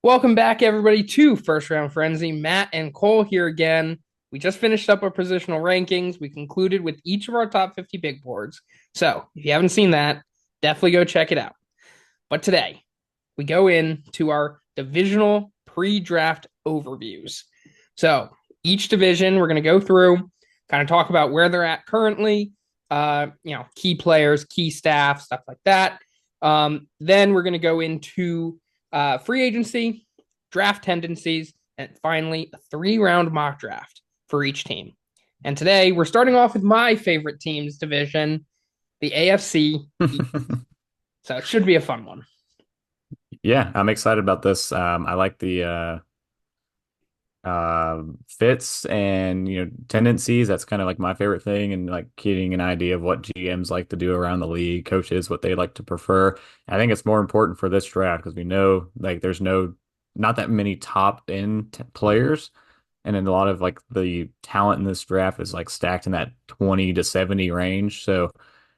Welcome back, everybody, to First Round Frenzy. Matt and Kole here again. We just finished up our positional rankings. We concluded with each of our top 50 big boards. So if you haven't seen that, definitely go check it out. But today, we go into our divisional pre draft overviews. So each division, we're going to go through, kind of talk about where they're at currently, key players, key staff, stuff like that. Then we're going to go into free agency, draft tendencies, and finally a 3-round mock draft for each team. And today we're starting off with my favorite team's division, the AFC East. So it should be a fun one. Yeah, I'm excited about this. I like the fits and tendencies. That's kind of like my favorite thing, and like getting an idea of what GMs like to do around the league, coaches what they like to prefer. I think it's more important for this draft because we know like there's not that many top end players, and then a lot of like the talent in this draft is like stacked in that 20 to 70 range. So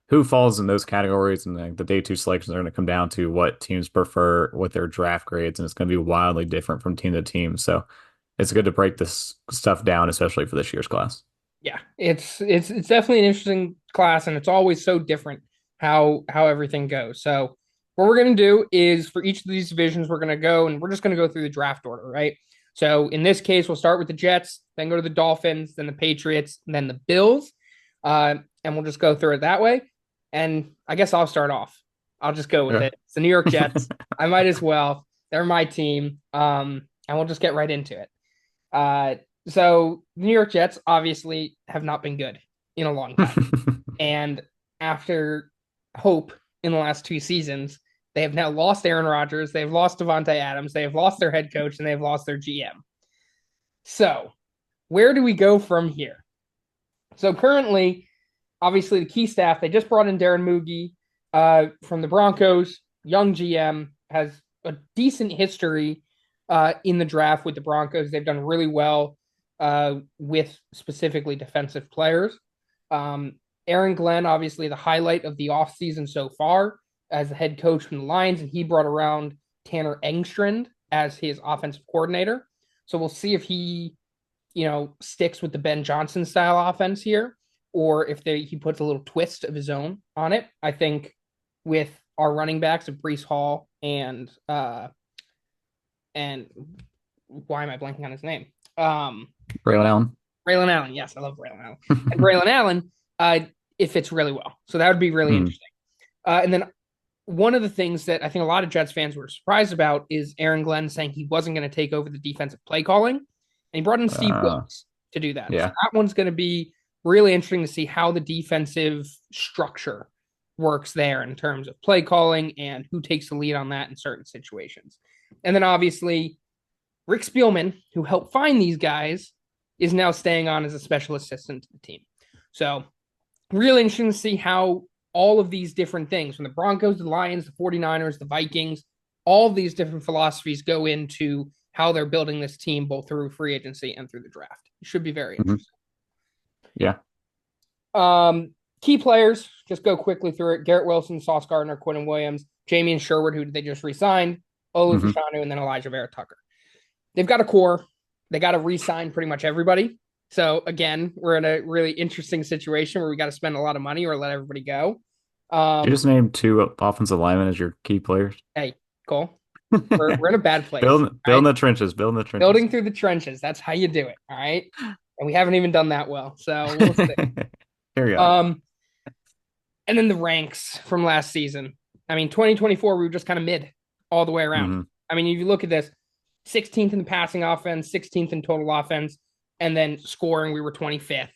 who falls in those categories, and like the day two selections are going to come down to what teams prefer with their draft grades, and it's going to be wildly different from team to team. So it's good to break this stuff down, especially for this year's class. Yeah, it's definitely an interesting class, and it's always so different how everything goes. So what we're gonna do is for each of these divisions, we're gonna go and we're just gonna go through the draft order, right? So in this case, we'll start with the Jets, then go to the Dolphins, then the Patriots, and then the Bills, and we'll just go through it that way. And I guess I'll start off. I'll just go with Yeah. it. It's the New York Jets. I might as well. They're my team. And we'll just get right into it. So the New York Jets obviously have not been good in a long time. And after hope in the last 2 seasons, they have now lost Aaron Rodgers, they've lost Devontae Adams, they have lost their head coach, and they've lost their GM. So where do we go from here? So currently, obviously the key staff, they just brought in Darren Mugi from the Broncos, young GM, has a decent history in the draft with the Broncos. They've done really well with specifically defensive players. Aaron Glenn, obviously the highlight of the offseason so far as the head coach from the Lions, and he brought around Tanner Engstrand as his offensive coordinator. So we'll see if he, sticks with the Ben Johnson style offense here, or if he puts a little twist of his own on it. I think with our running backs of Brees Hall and why am I blanking on his name? Braylon Allen. Braylon Allen. Yes, I love Braylon Allen. And Braylon Allen, it fits really well. So that would be really Hmm. interesting. And then one of the things that I think a lot of Jets fans were surprised about is Aaron Glenn saying he wasn't going to take over the defensive play calling. And he brought in Steve Uh, Wilks to do that. So yeah. that one's going to be really interesting to see how the defensive structure works there in terms of play calling and who takes the lead on that in certain situations. And then obviously, Rick Spielman, who helped find these guys, is now staying on as a special assistant to the team. So, really interesting to see how all of these different things from the Broncos, the Lions, the 49ers, the Vikings, all of these different philosophies go into how they're building this team both through free agency and through the draft. It should be very Hmm. interesting. Yeah. Key players, just go quickly through it. Garrett Wilson, Sauce Gardner, Quinn Williams, Jamie and Sherwood, who they just re-signed, Olu Hmm. Fashanu, and then Elijah Vera Tucker. They've got a core. They got to re-sign pretty much everybody. So again, we're in a really interesting situation where we got to spend a lot of money or let everybody go. You just Um, named two offensive linemen as your key players. hey, Cole, we're in a bad place. Building All right, the trenches, building the trenches. building through the trenches. That's how you do it. All right, and we haven't even done that well. So we'll see. Here we go. Um, and then the ranks from last season. I mean, 2024, we were just kind of mid all the way around. Hmm. I mean, if you look at this, 16th in the passing offense, 16th in total offense, and then scoring, we were 25th.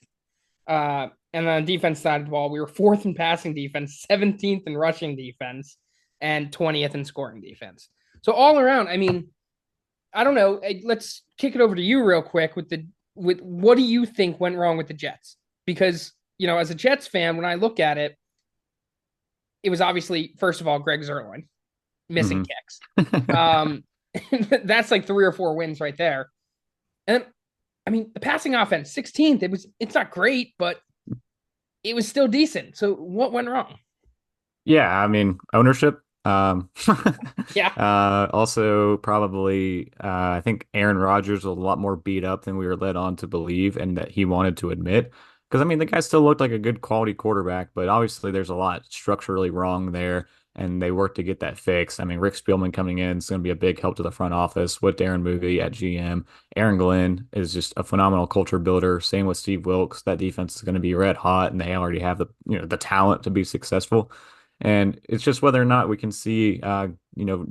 And then on the defense side of the ball, we were fourth in passing defense, 17th in rushing defense, and 20th in scoring defense. So all around, I mean, I don't know. Let's kick it over to you real quick with what do you think went wrong with the Jets? Because as a Jets fan, when I look at it, it was obviously first of all Greg Zerline missing Hmm. kicks. Um, that's like 3 or 4 wins right there. And I mean, the passing offense, 16th. It's not great, but it was still decent. So what went wrong? Yeah, I mean, ownership. Um, Yeah. also probably, I think Aaron Rodgers was a lot more beat up than we were led on to believe and that he wanted to admit. Because I mean, the guy still looked like a good quality quarterback, but obviously there's a lot structurally wrong there, and they worked to get that fixed. I mean, Rick Spielman coming in is going to be a big help to the front office with Darren Movie at GM. Aaron Glenn is just a phenomenal culture builder. Same with Steve Wilkes. That defense is going to be red hot, and they already have the talent to be successful. And it's just whether or not we can see,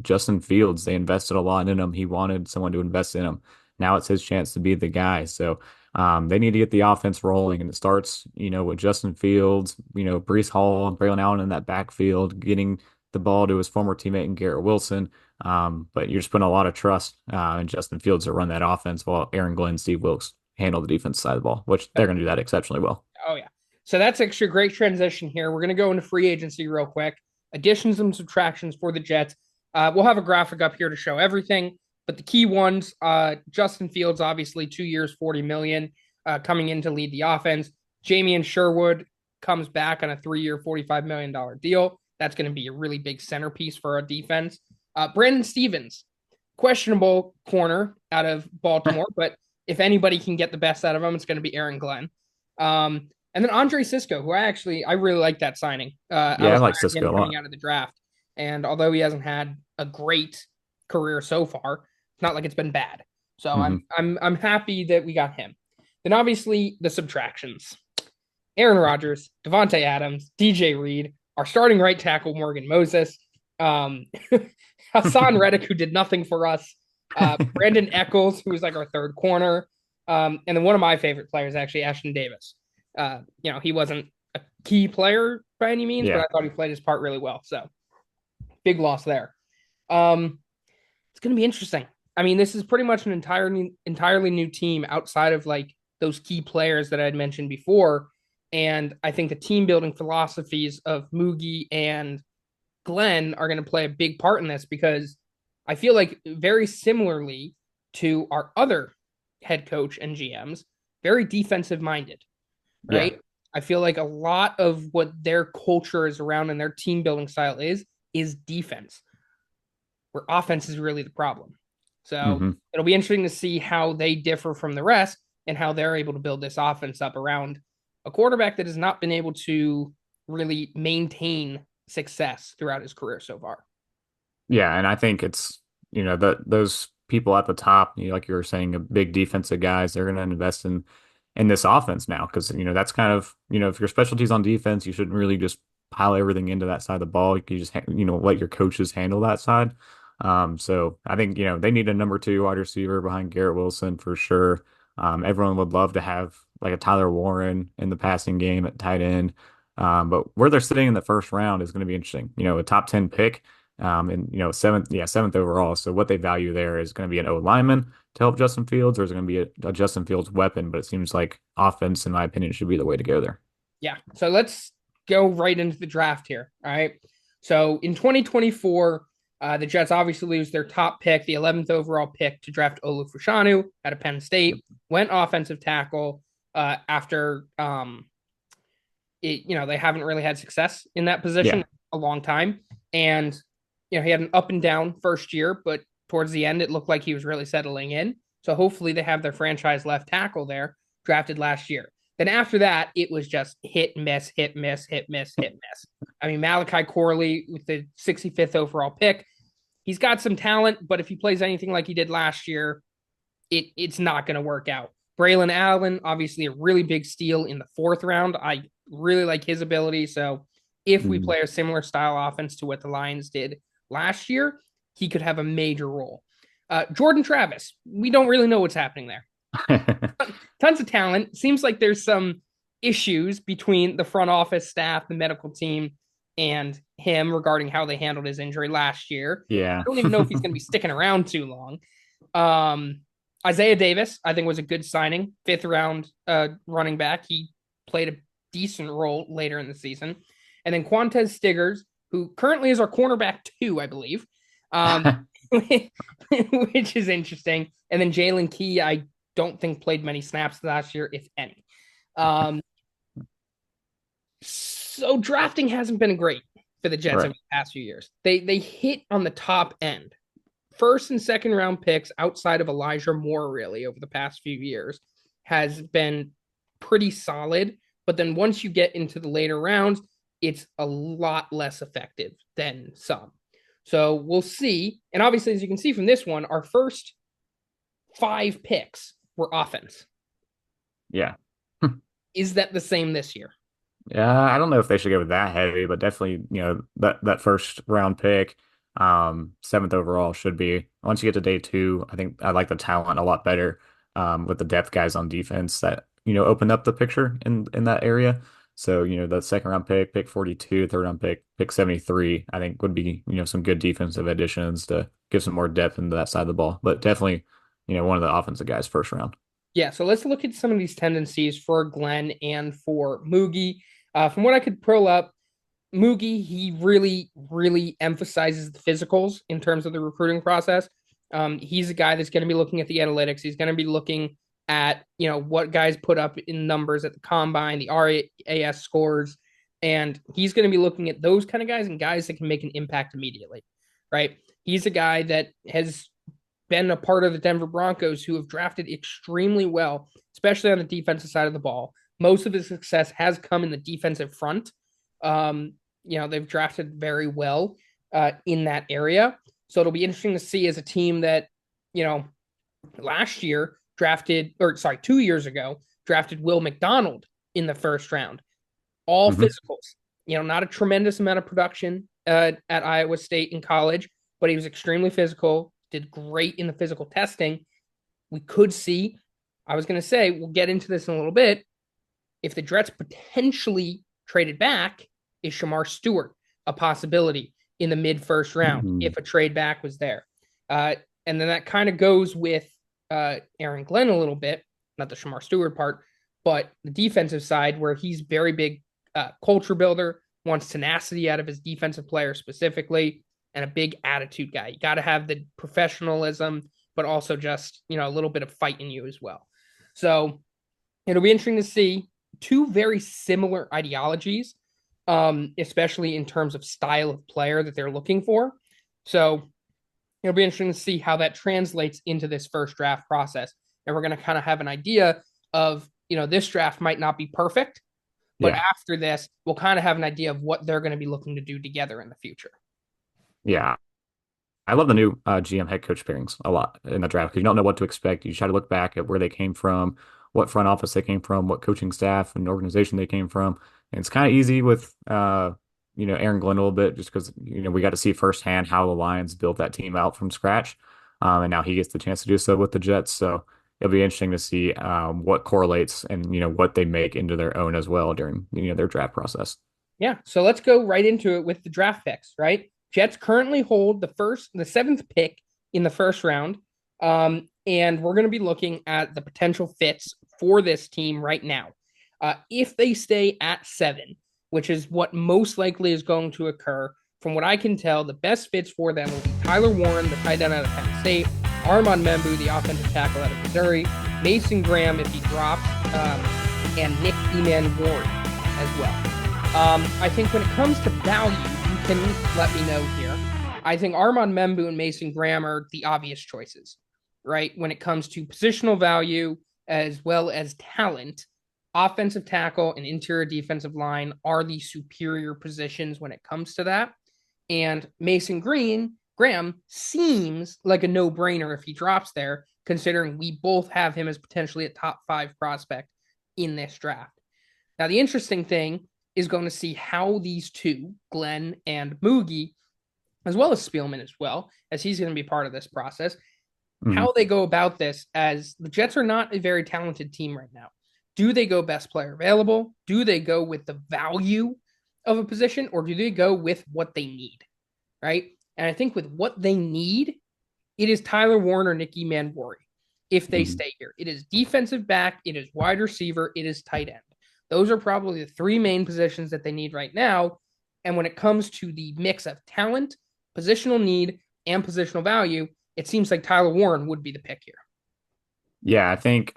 Justin Fields. They invested a lot in him. He wanted someone to invest in him. Now it's his chance to be the guy. So they need to get the offense rolling, and it starts, with Justin Fields, Breece Hall and Braylon Allen in that backfield, getting the ball to his former teammate and Garrett Wilson. But you're just putting a lot of trust in Justin Fields to run that offense while Aaron Glenn and Steve Wilkes handle the defense side of the ball, which they're going to do that exceptionally well. Oh yeah. So that's actually a great transition here. We're going to go into free agency real quick. Additions and subtractions for the Jets. We'll have a graphic up here to show everything, but the key ones: Justin Fields, obviously 2 years, 40 million, coming in to lead the offense. Jamie Sherwood comes back on a 3 year, $45 million deal. That's going to be a really big centerpiece for our defense. Brandon Stevens, questionable corner out of Baltimore, but if anybody can get the best out of him, it's going to be Aaron Glenn. And then Andre Cisco, who I really like that signing. I Yeah, I was like high on Cisco him a coming lot. out of the draft, and although he hasn't had a great career so far, it's not like it's been bad. So I'm Hmm. I'm I'm happy that we got him. Then obviously the subtractions: Aaron Rodgers, Devontae Adams, DJ Reed, our starting right tackle Morgan Moses, um, Hassan Reddick, who did nothing for us, Brandon Eccles, who was like our third corner, and then one of my favorite players, actually, Ashton Davis. He wasn't a key player by any means, but Yeah. I thought he played his part really well. So big loss there. Um, it's going to be interesting. I mean, this is pretty much an entirely new team outside of like those key players that I had mentioned before. And I think the team building philosophies of Moogie and Glenn are going to play a big part in this because I feel like very similarly to our other head coach and GMs, very defensive minded, Yeah. right? I feel like a lot of what their culture is around and their team building style is defense, where offense is really the problem. So Hmm. it'll be interesting to see how they differ from the rest and how they're able to build this offense up around a quarterback that has not been able to really maintain success throughout his career so far. Yeah, and I think it's, that those people at the top, like you were saying, a big defensive guys, they're going to invest in this offense now because that's kind of, if your specialty's on defense, you shouldn't really just pile everything into that side of the ball. You can just let your coaches handle that side. So I think they need a number two wide receiver behind Garrett Wilson for sure. Everyone would love to have like a Tyler Warren in the passing game at tight end. But where they're sitting in the first round is going to be interesting. A top 10 pick. And seventh overall. So what they value there is going to be an O lineman to help Justin Fields, or is it going to be a Justin Fields weapon? But it seems like offense, in my opinion, should be the way to go there. Yeah. So let's go right into the draft here. All right. So in 2024, the Jets obviously lose their top pick, the 11th overall pick, to draft Olu Fashanu out of Penn State. Went offensive tackle after they haven't really had success in that position Yeah. a long time. And he had an up and down first year, but towards the end, it looked like he was really settling in. So hopefully they have their franchise left tackle there drafted last year. Then after that, it was just hit, miss, hit, miss, hit, miss, hit, miss. I mean, Malachi Corley with the 65th overall pick, he's got some talent, but if he plays anything like he did last year, it's not going to work out. Braylon Allen, obviously a really big steal in the fourth round. I really like his ability. So if we Mhm. play a similar style offense to what the Lions did last year, he could have a major role. Jordan Travis, we don't really know what's happening there. Tons of talent. Seems like there's some issues between the front office staff, the medical team, and him regarding how they handled his injury last year. Yeah. I don't even know if he's going to be sticking around too long. Um, Isaiah Davis, I think, was a good signing. Fifth round running back. He played a decent role later in the season. And then Quantez Stiggers, who currently is our cornerback two, I believe, which is interesting. And then Jalen Key, I don't think played many snaps last year, if any. So drafting hasn't been great for the Jets over Right. the past few years. They hit on the top end. First and second round picks outside of Elijah Moore, really, over the past few years, has been pretty solid. But then once you get into the later rounds, it's a lot less effective than some. So we'll see. And obviously, as you can see from this one, our first 5 picks were offense. Yeah. Is that the same this year? Yeah, I don't know if they should go with that heavy, but definitely, that first round pick, seventh overall should be. Once you get to day two, I think I like the talent a lot better, with the depth guys on defense that, open up the picture in that area. So, the second round pick, pick 42, third round pick, pick 73, I think would be, some good defensive additions to give some more depth into that side of the ball. But definitely, one of the offensive guys first round. Yeah, so let's look at some of these tendencies for Glenn and for Moogie. From what I could pull up, Moogie, he really, really emphasizes the physicals in terms of the recruiting process. He's a guy that's going to be looking at the analytics. He's going to be looking at, what guys put up in numbers at the combine, the RAS scores, and he's going to be looking at those kind of guys and guys that can make an impact immediately, right? He's a guy that has been a part of the Denver Broncos who have drafted extremely well, especially on the defensive side of the ball. Most of his success has come in the defensive front. They've drafted very well in that area. So it'll be interesting to see as a team that, last year drafted, or sorry, 2 years ago, drafted Will McDonald in the first round. All Hmm. physicals, not a tremendous amount of production at Iowa State in college, but he was extremely physical, did great in the physical testing. We could see, I was going to say, we'll get into this in a little bit. If the Jets potentially traded back, is Shamar Stewart a possibility in the mid first round Hmm. if a trade back was there? And then that kind of goes with Aaron Glenn a little bit, not the Shamar Stewart part, but the defensive side where he's very big culture builder, wants tenacity out of his defensive players specifically, and a big attitude guy. You got to have the professionalism, but also just, a little bit of fight in you as well. So it'll be interesting to see two very similar ideologies, especially in terms of style of player that they're looking for. So it'll be interesting to see how that translates into this first draft process. And we're going to kind of have an idea of, this draft might not be perfect, but Yeah. after this, we'll kind of have an idea of what they're going to be looking to do together in the future. Yeah. I love the new GM head coach pairings a lot in the draft because you don't know what to expect. You try to look back at where they came from, what front office they came from, what coaching staff and organization they came from. And it's kind of easy with, Aaron Glenn a little bit just because, we got to see firsthand how the Lions built that team out from scratch. And now he gets the chance to do so with the Jets. So it'll be interesting to see what correlates and, what they make into their own as well during, their draft process. Yeah, so let's go right into it with the draft picks, right? Jets currently hold the seventh pick in the first round. And we're going to be looking at the potential fits for this team right now. If they stay at 7, which is what most likely is going to occur, from what I can tell, the best fits for them will be Tyler Warren, the tight end out of Penn State, Armand Membu, the offensive tackle out of Missouri, Mason Graham if he drops, and Nick Emmanwori as well. I think when it comes to value, you can let me know here. I think Armand Membu and Mason Graham are the obvious choices, right? When it comes to positional value as well as talent, offensive tackle and interior defensive line are the superior positions when it comes to that. And Graham seems like a no-brainer if he drops there, considering we both have him as potentially a top 5 prospect in this draft. Now, the interesting thing is going to see how these two, Glenn and Moogie, as well as Spielman as well, as he's going to be part of this process, Mhm. how they go about this, as the Jets are not a very talented team right now. Do they go best player available? Do they go with the value of a position, or do they go with what they need? Right. And I think with what they need, it is Tyler Warren or Nick Emmanwori if they Mhm. stay here. It is defensive back, it is wide receiver, it is tight end. Those are probably the 3 main positions that they need right now. And when it comes to the mix of talent, positional need, and positional value, it seems like Tyler Warren would be the pick here. Yeah, I think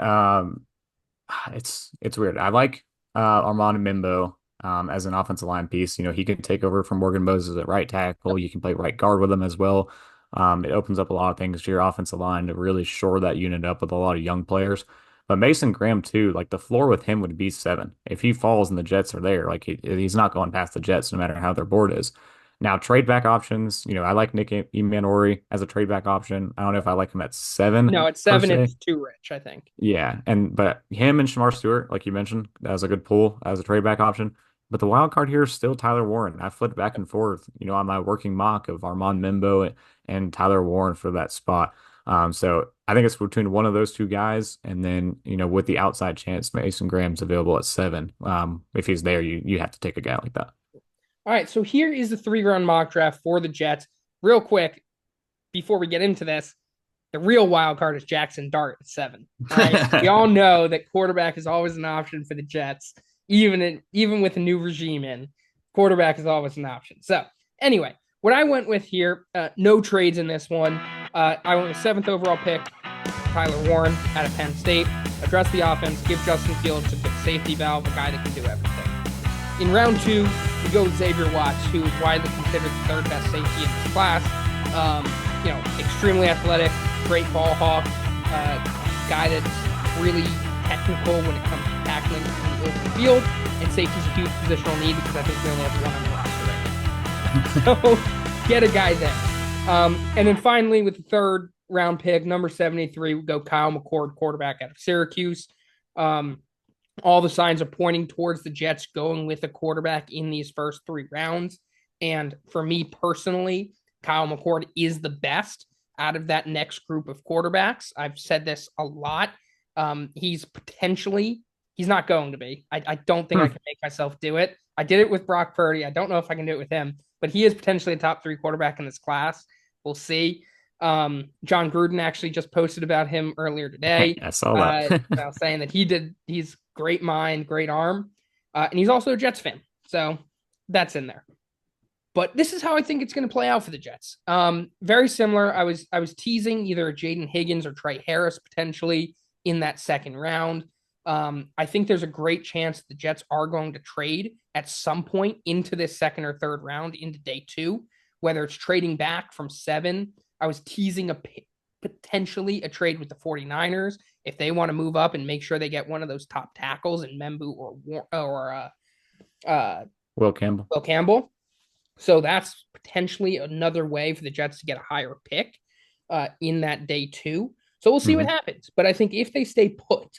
it's weird. I like Armando Mimbo. as an offensive line piece. He can take over from Morgan Moses at right tackle. You can play right guard with him as well. It opens up a lot of things to your offensive line to really shore that unit up with a lot of young players. But Mason Graham too, like the floor with him would be 7. If he falls and the Jets are there, like he's not going past the Jets no matter how their board is. Now, trade back options, I like Nick Emanori as a trade back option. I don't know if I like him at No, 7 at per 7, se. it's too rich, I think. Yeah, but him and Shamar Stewart, like you mentioned, as a good pull as a trade back option. But the wild card here is still Tyler Warren. I flipped back and forth, on my working mock of Armand Mimbo and Tyler Warren for that spot. So I think it's between one of those two guys, and then with the outside chance, Mason Graham's available at 7. If he's there, you have to take a guy like that. All right, so here is the 3-round mock draft for the Jets. Real quick, before we get into this, the real wild card is Jackson Dart at 7. All right, we all know that quarterback is always an option for the Jets, even with a new regime in. Quarterback is always an option. So anyway, what I went with here, no trades in this one. I went with 7th overall pick, Tyler Warren out of Penn State. Address the offense, give Justin Fields a good safety valve, a guy that can do everything. In round 2, we go with Xavier Watts, who is widely considered the 3rd best safety in this class. Extremely athletic, great ball hawk, guy that's really technical when it comes to tackling in the open field. And safety's a huge positional need because I think we only have one on the roster right now. So get a guy there. And then finally, with the 3rd round pick, number 73, we go Kyle McCord, quarterback out of Syracuse. All the signs are pointing towards the Jets going with a quarterback in these first 3 rounds. And for me personally, Kyle McCord is the best out of that next group of quarterbacks. I've said this a lot. He's not going to be. I don't think I can make myself do it. I did it with Brock Purdy. I don't know if I can do it with him, but he is potentially a top 3 quarterback in this class. We'll see. John Gruden actually just posted about him earlier today. I saw that. Saying that he's great mind, great arm. And he's also a Jets fan. So that's in there. But this is how I think it's going to play out for the Jets. Very similar. I was teasing either Jaden Higgins or Trey Harris potentially in that 2nd round. I think there's a great chance the Jets are going to trade at some point into this 2nd or 3rd round into day 2, whether it's trading back from 7. I was teasing potentially a trade with the 49ers if they want to move up and make sure they get one of those top tackles in Membu or Will Campbell. Will Campbell. So that's potentially another way for the Jets to get a higher pick in that day 2. So we'll see what happens. But I think if they stay put,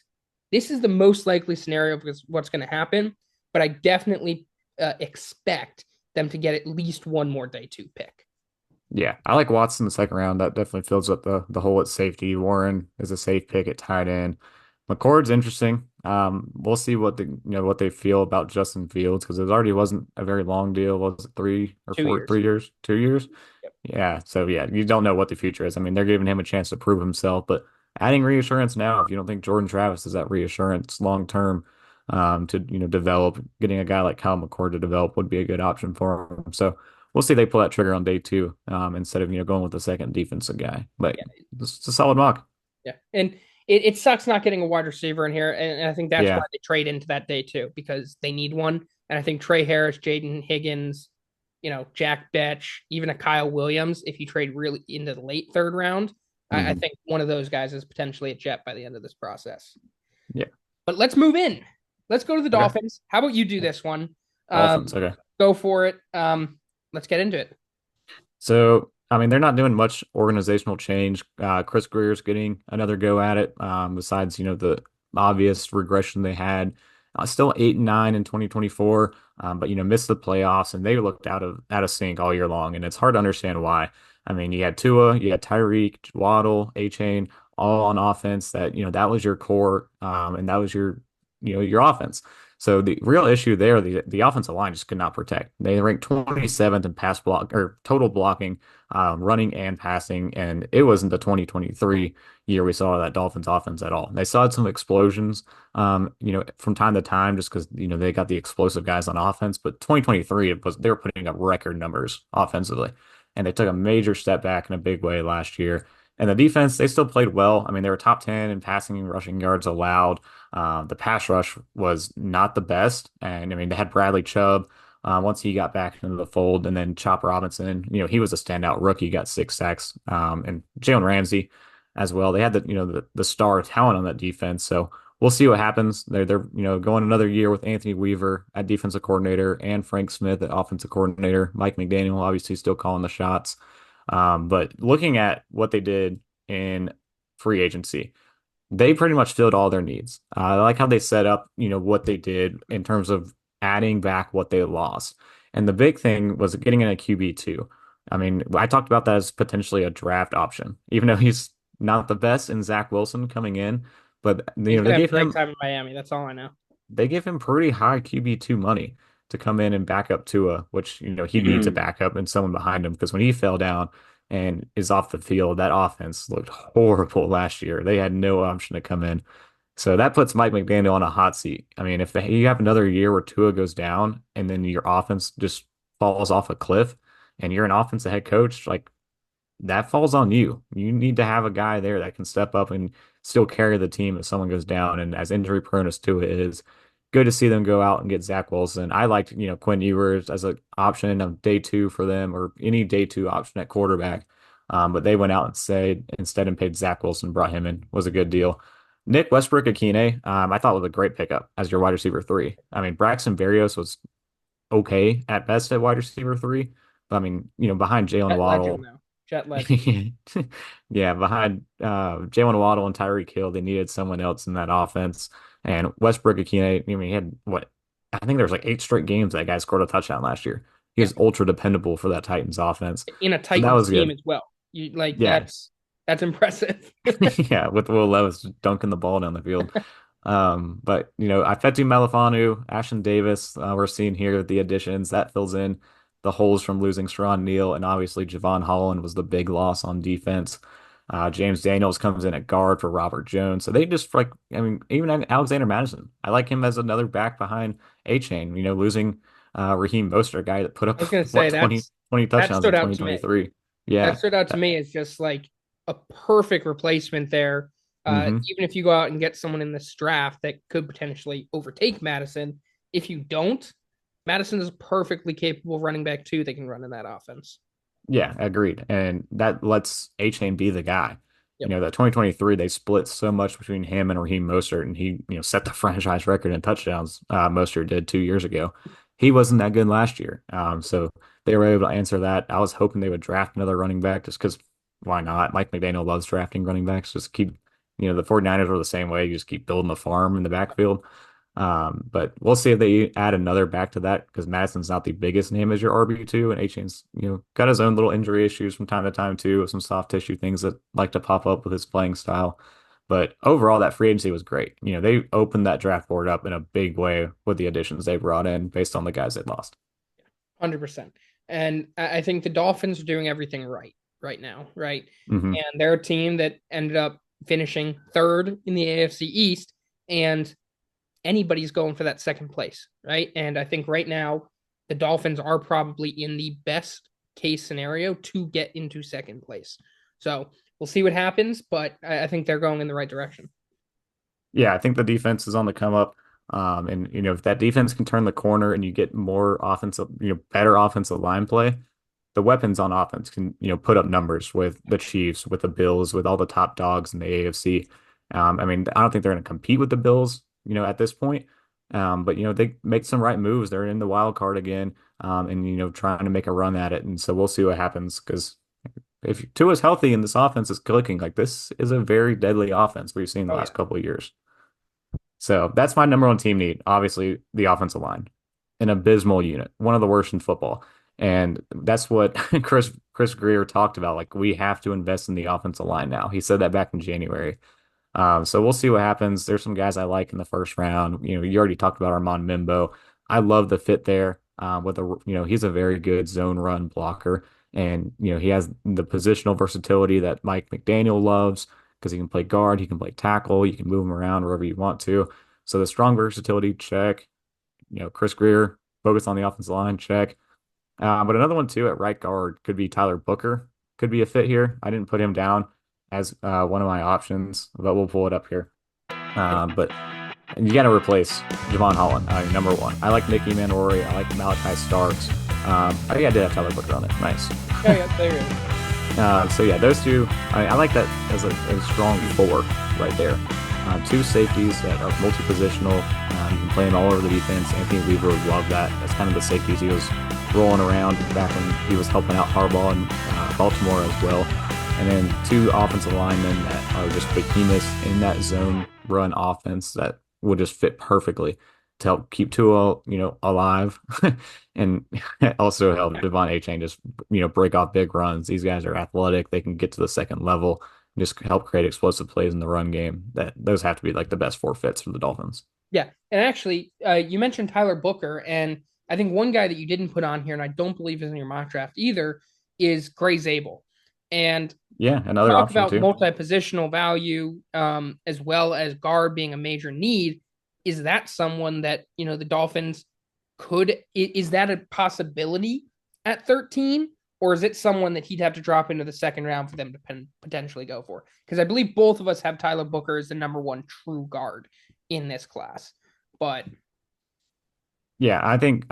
this is the most likely scenario because what's going to happen. But I definitely expect them to get at least one more day 2 pick. Yeah, I like Watson in the 2nd round. That definitely fills up the hole at safety. Warren is a safe pick at tight end. McCord's interesting. We'll see what what they feel about Justin Fields because it already wasn't a very long deal. Was it 3 or 4, 2 years. 3 years? 2 years? Yep. Yeah. So yeah, you don't know what the future is. I mean, they're giving him a chance to prove himself, but adding reassurance now, if you don't think Jordan Travis is that reassurance long term, to develop, getting a guy like Kyle McCord to develop would be a good option for him. So we'll see if they pull that trigger on day 2, instead of going with the 2nd defensive guy. But it's a solid mock. Yeah, and it sucks not getting a wide receiver in here, and I think that's why they trade into that day 2 because they need one. And I think Trey Harris, Jaden Higgins, Jack Betch, even a Kyle Williams, if you trade really into the late 3rd round, I think one of those guys is potentially a Jet by the end of this process. Yeah. But let's move in. Let's go to the Dolphins. How about you do this one? Dolphins, okay. Go for it. Let's get into it. So, I mean, they're not doing much organizational change. Chris Greer's getting another go at it. Besides, the obvious regression they had. Still 8-9 in 2024, but missed the playoffs, and they looked out of sync all year long, and it's hard to understand why. I mean, you had Tua, you had Tyreek, Waddle, A-Chain, all on offense. That was your core, and that was your offense. So the real issue there, the offensive line just could not protect. They ranked 27th in pass block or total blocking, running and passing, and it wasn't the 2023 year we saw that Dolphins offense at all. They saw some explosions, from time to time, just because they got the explosive guys on offense. But 2023 they were putting up record numbers offensively, and they took a major step back in a big way last year. And the defense, they still played well. I mean, they were top 10 in passing and rushing yards allowed. The pass rush was not the best. And I mean, they had Bradley Chubb once he got back into the fold, and then Chop Robinson, he was a standout rookie, got 6 sacks, and Jalen Ramsey as well. They had the star talent on that defense. So we'll see what happens. They're going another year with Anthony Weaver at defensive coordinator and Frank Smith at offensive coordinator. Mike McDaniel obviously still calling the shots. But looking at what they did in free agency, they pretty much filled all their needs. I like how they set up, what they did in terms of adding back what they lost. And the big thing was getting in a QB too. I mean, I talked about that as potentially a draft option, even though he's not the best in Zach Wilson coming in. But He's they gonna have gave playing him time in Miami. That's all I know. pretty high QB2 money to come in and back up Tua, which, he needs a backup and someone behind him because when he fell down and is off the field, that offense looked horrible last year. They had no option to come in. So that puts Mike McDaniel on a hot seat. I mean, if you have another year where Tua goes down and then your offense just falls off a cliff and you're an offensive head coach, like that falls on you. You need to have a guy there that can step up and still carry the team if someone goes down. And as injury prone as Tua is, good to see them go out and get Zach Wilson. I liked, Quinn Ewers as an option of day two for them or any day two option at quarterback. But they went out and said instead and paid Zach Wilson, brought him in, was a good deal. Nick Westbrook-Ikine, I thought was a great pickup as your wide receiver three. I mean, Braxton Berrios was okay at best at wide receiver three. But I mean, behind Jalen Jet legend Waddle, though. Jet legend. yeah, behind Jalen Waddle and Tyreek Hill, they needed someone else in that offense. And Westbrook-Ikine, I mean, he had what? I think there was like 8 straight games that guy scored a touchdown last year. He Yeah. was ultra dependable for that Titans offense. In a So that Titans was team good. as well. You like Yeah. that's impressive. Yeah, with Will Levis dunking the ball down the field. But Ifeatu Melifonwu, Ashton Davis, we're seeing here the additions that fills in the holes from losing Sharon Neal, and obviously Javon Holland was the big loss on defense. James Daniels comes in at guard for Robert Jones. So they just like, I mean, even Alexander Madison. I like him as another back behind A-Chain, losing Raheem Mostert, a guy that put up I was gonna what say 20 that touchdowns in stood out to me. 2023. That Yeah. stood out to me as just like a perfect replacement there. Hmm. Even if you go out and get someone in this draft that could potentially overtake Madison, if you don't, Madison is perfectly capable of running back too. They can run in that offense. Yeah, agreed. And that lets A-Chain be the guy. Yep. That 2023, they split so much between him and Raheem Mostert, and he, set the franchise record in touchdowns. Mostert did 2 years ago. He wasn't that good last year. So they were able to answer that. I was hoping they would draft another running back just because why not? Mike McDaniel loves drafting running backs. Just keep, the 49ers were the same way. You just keep building the farm in the backfield. But we'll see if they add another back to that because Madison's not the biggest name as your RB2, and A-Chain's, got his own little injury issues from time to time too, with some soft tissue things that like to pop up with his playing style. But overall, that free agency was great. They opened that draft board up in a big way with the additions they brought in based on the guys they lost. 100%. And I think the Dolphins are doing everything right now, right? Hmm. And they're a team that ended up finishing third in the AFC East, and anybody's going for that second place, right? And I think right now the Dolphins are probably in the best case scenario to get into second place. So we'll see what happens, but I think they're going in the right direction. Yeah, I think the defense is on the come up. And if that defense can turn the corner and you get more offensive, better offensive line play, the weapons on offense can, put up numbers with the Chiefs, with the Bills, with all the top dogs in the AFC. I mean, I don't think they're going to compete with the Bills, at this point. But they make some right moves. They're in the wild card again, and trying to make a run at it. And so we'll see what happens because if Tua's healthy and this offense is clicking, like this is a very deadly offense we've seen the Oh last yeah. couple of years. So that's my number one team need. Obviously, the offensive line, an abysmal unit, one of the worst in football. And that's what Chris Greer talked about. Like we have to invest in the offensive line now. He said that back in January. So we'll see what happens. There's some guys I like in the first round. You already talked about Armand Mimbo. I love the fit there. With a he's a very good zone run blocker, and he has the positional versatility that Mike McDaniel loves because he can play guard, he can play tackle, you can move him around wherever you want to. So the strong versatility check. Chris Greer focus on the offensive line check. But another one too at right guard could be Tyler Booker. Could be a fit here. I didn't put him down as one of my options, but we'll pull it up here. But you got to replace Javon Holland, number one. I like Nicky Manori. I like Malachi Starks. Oh yeah, I did have Tyler Booker on it. Nice. Yeah, yeah, there it is. So yeah, those two. I like that as a strong four right there. Two safeties that are multi-positional. You can play them all over the defense. Anthony Weaver would love that. That's kind of the safeties he was rolling around back when he was helping out Harbaugh in Baltimore as well. And then two offensive linemen that are just behemoths in that zone run offense that would just fit perfectly to help keep Tua, alive, and also help Devon Achane just, break off big runs. These guys are athletic; they can get to the second level, and just help create explosive plays in the run game. Those have to be like the best four fits for the Dolphins. Yeah, and actually, you mentioned Tyler Booker, and I think one guy that you didn't put on here, and I don't believe is in your mock draft either, is Gray Zabel. And Yeah, you another talk option about too. multi-positional value, as well as guard being a major need. Is that someone that the Dolphins could? Is that a possibility at 13, or is it someone that he'd have to drop into the second round for them to potentially go for? Because I believe both of us have Tyler Booker as the number one true guard in this class. But Yeah, I think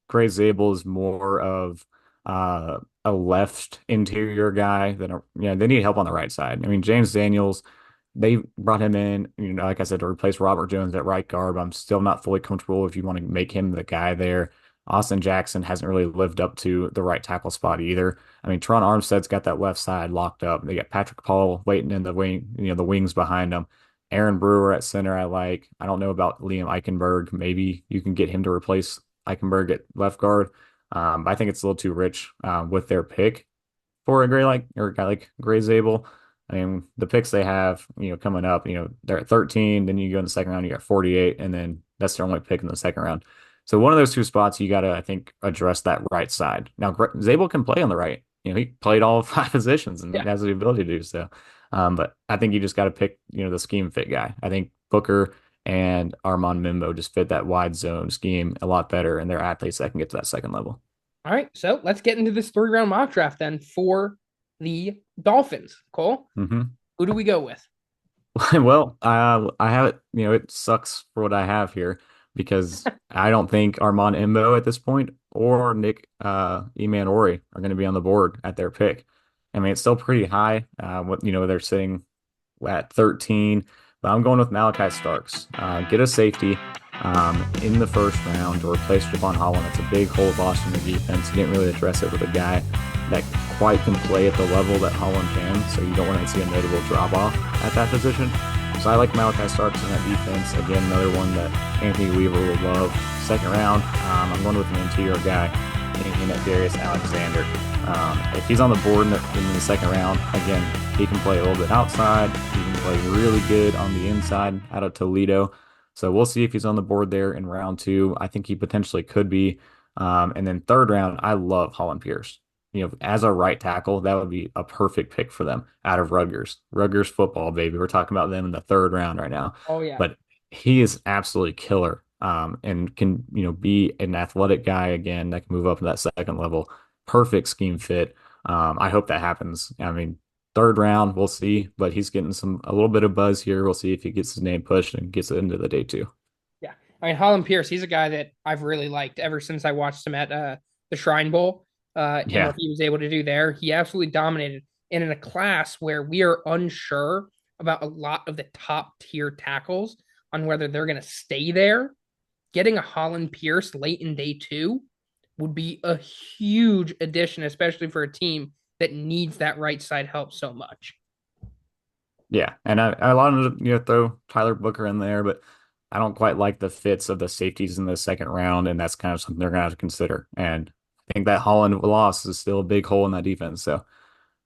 Gray Zabel is more of a left interior guy than they need help on the right side. I mean, James Daniels, they brought him in, like I said, to replace Robert Jones at right guard, but I'm still not fully comfortable if you want to make him the guy there. Austin Jackson hasn't really lived up to the right tackle spot either. I mean, Tron Armstead's got that left side locked up. They got Patrick Paul waiting in the wing, the wings behind him. Aaron Brewer at center, I like. I don't know about Liam Eichenberg. Maybe you can get him to replace Eichenberg at left guard. But I think it's a little too rich with their pick for a guy like Gray Zabel. I mean, the picks they have, coming up, they're at 13. Then you go in the second round, you got 48, and then that's their only pick in the second round. So one of those two spots, you got to, I think, address that right side. Now, Zabel can play on the right. He played all five positions and yeah, has the ability to do so. But I think you just got to pick, the scheme fit guy. I think Booker and Armand Mimbo just fit that wide zone scheme a lot better, and they're athletes that can get to that second level. all right. So let's get into this 3 round mock draft then for the Dolphins. Cole, Hmm. who do we go with? Well, I have it. It sucks for what I have here because I don't think Armand Imbo at this point or Nick Eman Ori are going to be on the board at their pick. I mean, it's still pretty high. They're sitting at 13, but I'm going with Malachi Starks. Get a safety in the first round to replace Javon Holland. It's a big hole lost in the defense. You didn't really address it with a guy that quite can play at the level that Holland can, so you don't want to see a notable drop off at that position. So I like Malachi Starks in that defense. Again, another one that Anthony Weaver will love. Second round, I'm going with an interior guy in Darius Alexander. If he's on the board in the second round, again, he can play a little bit outside. He can play really good on the inside out of Toledo. So we'll see if he's on the board there in round two. I think he potentially could be. And then third round, I love Holland Pierce. As a right tackle, that would be a perfect pick for them out of Rutgers. Rutgers football, baby. We're talking about them in the third round right now. Oh yeah. But he is absolutely killer, and can, be an athletic guy again that can move up to that second level. Perfect scheme fit. I hope that happens. I mean, third round, we'll see, but he's getting a little bit of buzz here. We'll see if he gets his name pushed and gets it into the day two. Yeah. I mean, Holland Pierce, he's a guy that I've really liked ever since I watched him at the Shrine Bowl, and what Yeah. he was able to do there. He absolutely dominated. And in a class where we are unsure about a lot of the top tier tackles on whether they're going to stay there, getting a Holland Pierce late in day two would be a huge addition, especially for a team that needs that right side help so much. Yeah. And I wanted to, throw Tyler Booker in there, but I don't quite like the fits of the safeties in the second round, and that's kind of something they're going to have to consider. And I think that Holland loss is still a big hole in that defense. So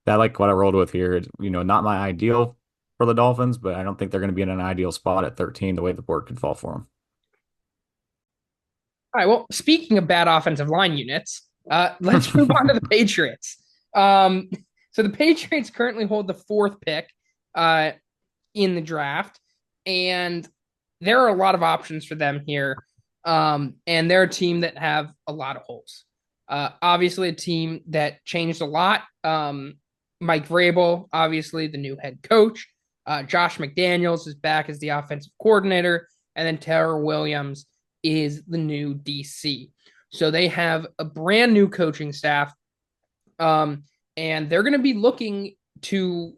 I like what I rolled with here. Not my ideal for the Dolphins, but I don't think they're going to be in an ideal spot at 13 the way the board could fall for them. All right. Well, speaking of bad offensive line units, let's move on to the Patriots. So the Patriots currently hold the fourth pick uh, in the draft, and there are a lot of options for them here. And they're a team that have a lot of holes. Obviously, a team that changed a lot Mike Vrabel, obviously the new head coach. Josh McDaniels is back as the offensive coordinator, and then Taylor Williams is the new DC. So they have a brand new coaching staff, um, and they're going to be looking to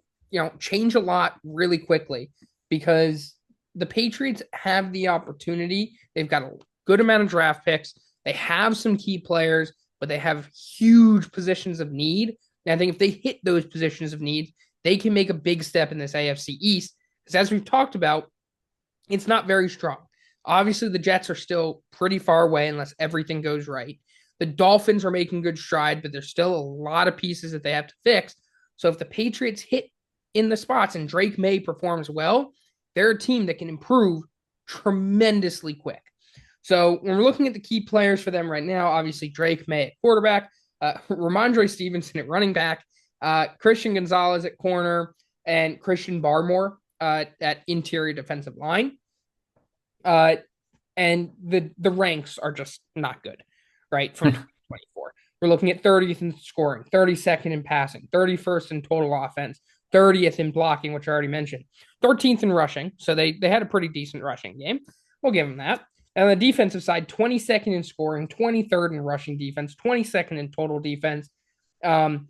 change a lot really quickly because the Patriots have the opportunity. They've got a good amount of draft picks. They have some key players, but they have huge positions of need. And I think if they hit those positions of need, they can make a big step in this AFC East. Because as we've talked about, it's not very strong. Obviously, the Jets are still pretty far away unless everything goes right. The Dolphins are making good stride, but there's still a lot of pieces that they have to fix. So if the Patriots hit in the spots and Drake May performs well, they're a team that can improve tremendously quick. So when we're looking at the key players for them right now, obviously Drake May at quarterback, Ramondre Stevenson at running back, Christian Gonzalez at corner, and Christian Barmore at interior defensive line. And the ranks are just not good, right? From 2024. We're looking at 30th in scoring, 32nd in passing, 31st in total offense, 30th in blocking, which I already mentioned, 13th in rushing. So they had a pretty decent rushing game. We'll give them that. And on the defensive side, 22nd in scoring, 23rd in rushing defense, 22nd in total defense, and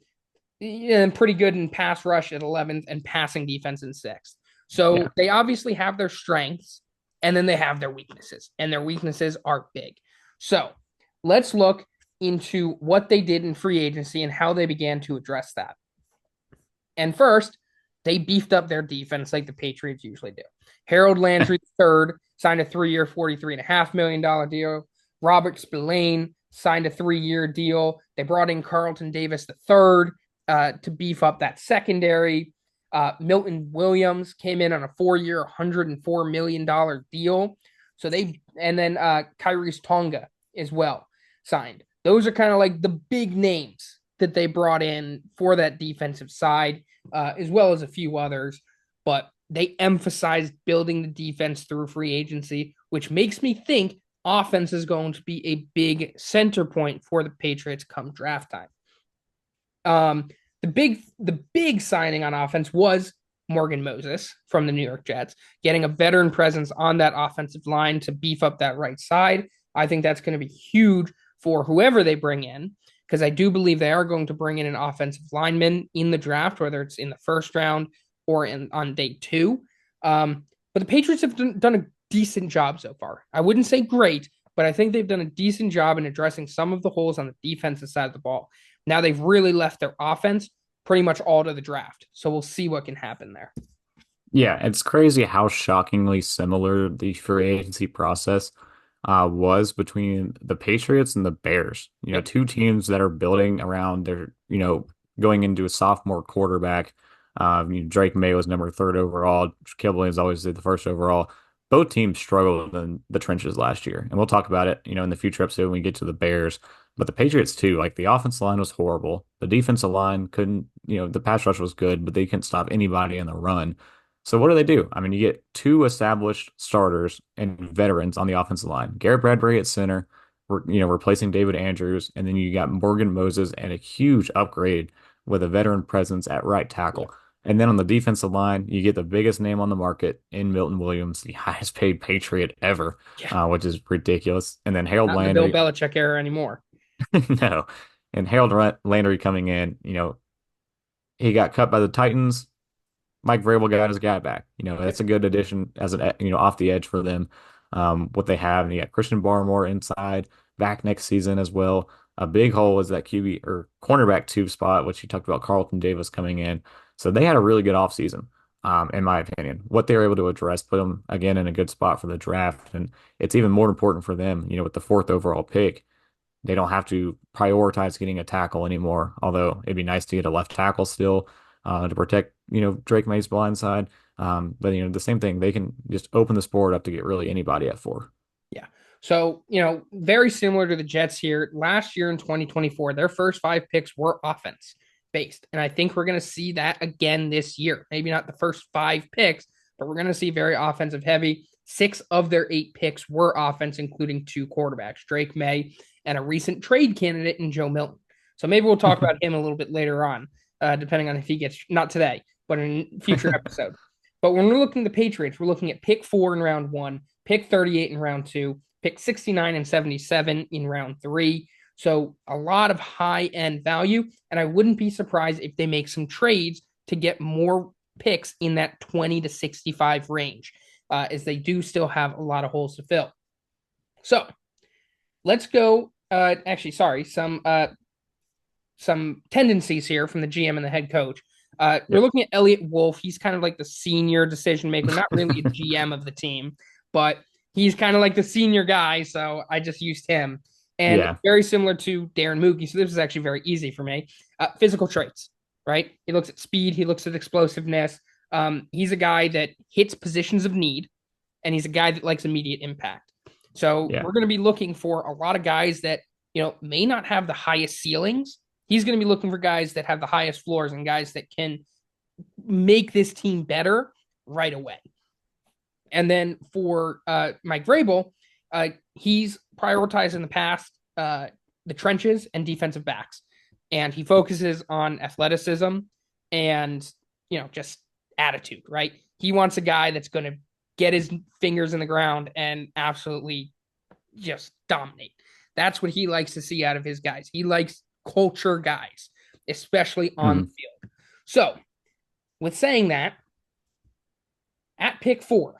pretty good in pass rush at 11th and passing defense in 6th. So Yeah. they obviously have their strengths and then they have their weaknesses, and their weaknesses are big. So let's look into what they did in free agency and how they began to address that. And first, they beefed up their defense like the Patriots usually do. Harold Landry III signed a 3-year, $43.5 million deal. Robert Spillane signed a 3-year deal. They brought in Carlton Davis III to beef up that secondary. Milton Williams came in on a 4-year, $104 million deal. So and then Kyrie's Tonga as well signed. Those are kind of like the big names that they brought in for that defensive side, as well as a few others. But they emphasized building the defense through free agency, which makes me think offense is going to be a big center point for the Patriots come draft time. The big signing on offense was Morgan Moses from the New York Jets, getting a veteran presence on that offensive line to beef up that right side. I think that's going to be huge for whoever they bring in, because I do believe they are going to bring in an offensive lineman in the draft, whether it's in the first round or on day 2. But the Patriots have done a decent job so far. I wouldn't say great, but I think they've done a decent job in addressing some of the holes on the defensive side of the ball. Now they've really left their offense pretty much all to the draft. So we'll see what can happen there. Yeah, it's crazy how shockingly similar the free agency process was between the Patriots and the Bears. Yep. Two teams that are building around their, going into a sophomore quarterback. Drake May was number 3rd overall. Kibble is always the 1st overall. Both teams struggled in the trenches last year, and we'll talk about it, in the future episode when we get to the Bears. But the Patriots too, like the offensive line was horrible. The defensive line couldn't, the pass rush was good, but they couldn't stop anybody in the run. So what do? I mean, you get 2 established starters and veterans on the offensive line. Garrett Bradbury at center, replacing David Andrews, and then you got Morgan Moses and a huge upgrade with a veteran presence at right tackle. And then on the defensive line, you get the biggest name on the market in Milton Williams, the highest paid Patriot ever, which is ridiculous. And then Harold Not in the Bill Landry. Belichick era anymore. No. And Harold Landry coming in, he got cut by the Titans. Mike Vrabel got his guy back. That's a good addition as off the edge for them. What they have, and you got Christian Barmore inside back next season as well. A big hole is that QB or cornerback 2 spot, which you talked about Carlton Davis coming in. So they had a really good offseason, in my opinion. What they were able to address put them again in a good spot for the draft, and it's even more important for them. With the 4th overall pick, they don't have to prioritize getting a tackle anymore. Although it'd be nice to get a left tackle still to protect Drake May's blind side. But the same thing, they can just open this board up to get really anybody at 4. Yeah. So, very similar to the Jets here. Last year in 2024, their first 5 picks were offense based. And I think we're going to see that again this year. Maybe not the first 5 picks, but we're going to see very offensive heavy. 6 of their 8 picks were offense, including 2 quarterbacks, Drake May and a recent trade candidate in Joe Milton. So maybe we'll talk about him a little bit later on. depending on if he gets, not today, but in a future episode. But when we're looking at the Patriots, we're looking at pick 4 in round 1, pick 38 in round 2, pick 69 and 77 in round 3. So a lot of high end value. And I wouldn't be surprised if they make some trades to get more picks in that 20 to 65 range, as they do still have a lot of holes to fill. So let's go. Actually, sorry, some tendencies here from the GM and the head coach. We're looking at Elliott Wolf. He's kind of like the senior decision maker, not really a GM of the team, but he's kind of like the senior guy. So I just used him. And Yeah. very similar to Darren Mookie. So this is actually very easy for me. Physical traits, right? He looks at speed. He looks at explosiveness. He's a guy that hits positions of need, and he's a guy that likes immediate impact. So Yeah. we're going to be looking for a lot of guys that, may not have the highest ceilings. He's going to be looking for guys that have the highest floors and guys that can make this team better right away. And then for Mike Vrabel, he's prioritized in the past the trenches and defensive backs. And he focuses on athleticism and, just attitude, right? He wants a guy that's going to get his fingers in the ground and absolutely just dominate. That's what he likes to see out of his guys. He likes culture guys, especially on the field. So, with saying that, at pick 4,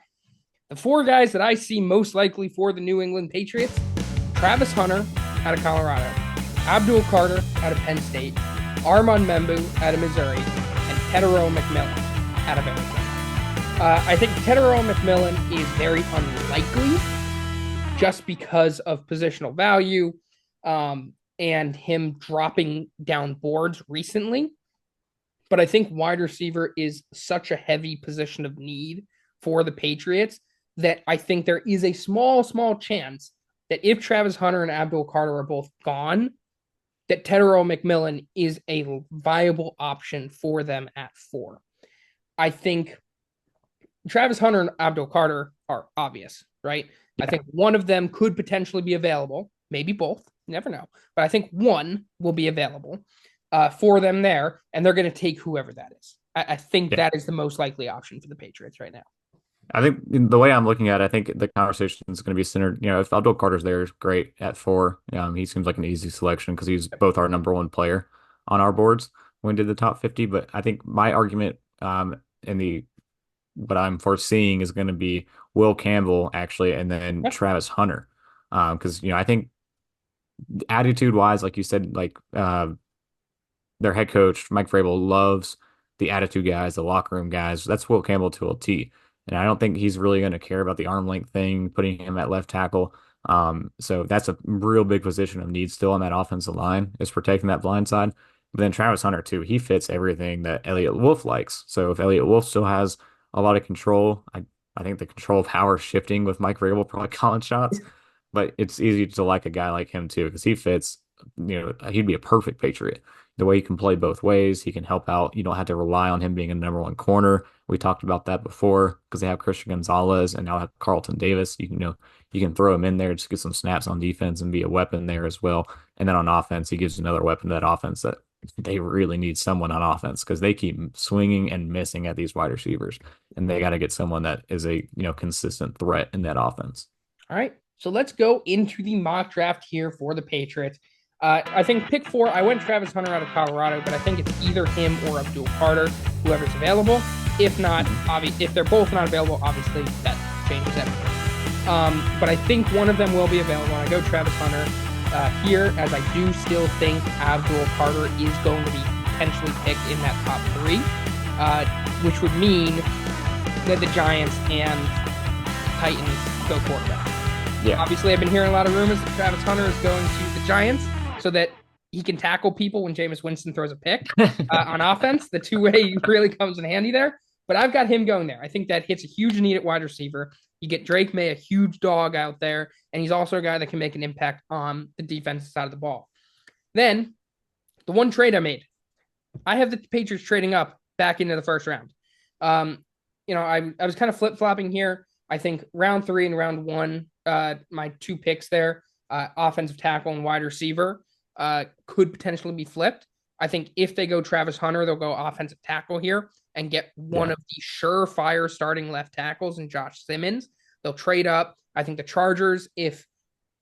the 4 guys that I see most likely for the New England Patriots: Travis Hunter out of Colorado, Abdul Carter out of Penn State, Armand Membu out of Missouri, and Tetairoa McMillan out of Arizona. I think Tetairoa McMillan is very unlikely just because of positional value and him dropping down boards recently. But I think wide receiver is such a heavy position of need for the Patriots that I think there is a small chance that if Travis Hunter and Abdul Carter are both gone, that Tetairoa McMillan is a viable option for them at 4. I think Travis Hunter and Abdul Carter are obvious, right? Yeah. I think one of them could potentially be available, maybe both, never know. But I think one will be available for them there, and they're going to take whoever that is. I think that is the most likely option for the Patriots right now. I think the way I'm looking at it, I think the conversation is going to be centered. If Abdul Carter's there, is great at 4. He seems like an easy selection because he's both our number 1 player on our boards when we did the top 50. But I think my argument what I'm foreseeing is going to be Will Campbell actually, and then Travis Hunter, because I think attitude wise, like you said, like their head coach Mike Vrabel loves the attitude guys, the locker room guys. That's Will Campbell to a T. And I don't think he's really going to care about the arm length thing, putting him at left tackle. So that's a real big position of need still on that offensive line, is protecting that blind side. But then Travis Hunter, too, he fits everything that Elliott Wolf likes. So if Elliott Wolf still has a lot of control, I think the control of power shifting with Mike Vrabel, probably calling shots. But it's easy to like a guy like him, too, because he fits, he'd be a perfect Patriot. The way he can play both ways, he can help out. You don't have to rely on him being a number 1 corner. We talked about that before because they have Christian Gonzalez and now have Carlton Davis. You can throw him in there, just get some snaps on defense and be a weapon there as well. And then on offense, he gives another weapon to that offense that they really need someone on offense because they keep swinging and missing at these wide receivers, and they got to get someone that is a consistent threat in that offense. All right, so let's go into the mock draft here for the Patriots. I think pick 4, I went Travis Hunter out of Colorado, but I think it's either him or Abdul Carter, whoever's available. If not, if they're both not available, obviously that changes everything. But I think one of them will be available. I go Travis Hunter here, as I do still think Abdul Carter is going to be potentially picked in that top 3, which would mean that the Giants and Titans go quarterback. Yeah. Obviously, I've been hearing a lot of rumors that Travis Hunter is going to the Giants so that he can tackle people when Jameis Winston throws a pick on offense. The two-way really comes in handy there. But I've got him going there. I think that hits a huge need at wide receiver. You get Drake May, a huge dog out there, and he's also a guy that can make an impact on the defensive side of the ball. Then, the one trade I made, I have the Patriots trading up back into the first round. I was kind of flip-flopping here. I think round 3 and round 1, my 2 picks there, offensive tackle and wide receiver, could potentially be flipped. I think if they go Travis Hunter, they'll go offensive tackle here and get one Yeah. of the surefire starting left tackles in Josh Simmons. They'll trade up. I think the Chargers, if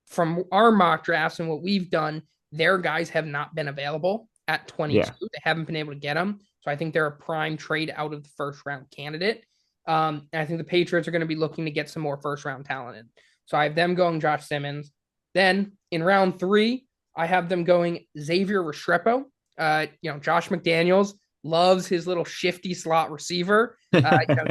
from our mock drafts and what we've done, their guys have not been available at 22. Yeah. They haven't been able to get them. So I think they're a prime trade out of the first round candidate. And I think the Patriots are going to be looking to get some more first round talent in. So I have them going Josh Simmons. Then in round 3, I have them going Xavier Restrepo. Josh McDaniels loves his little shifty slot receiver.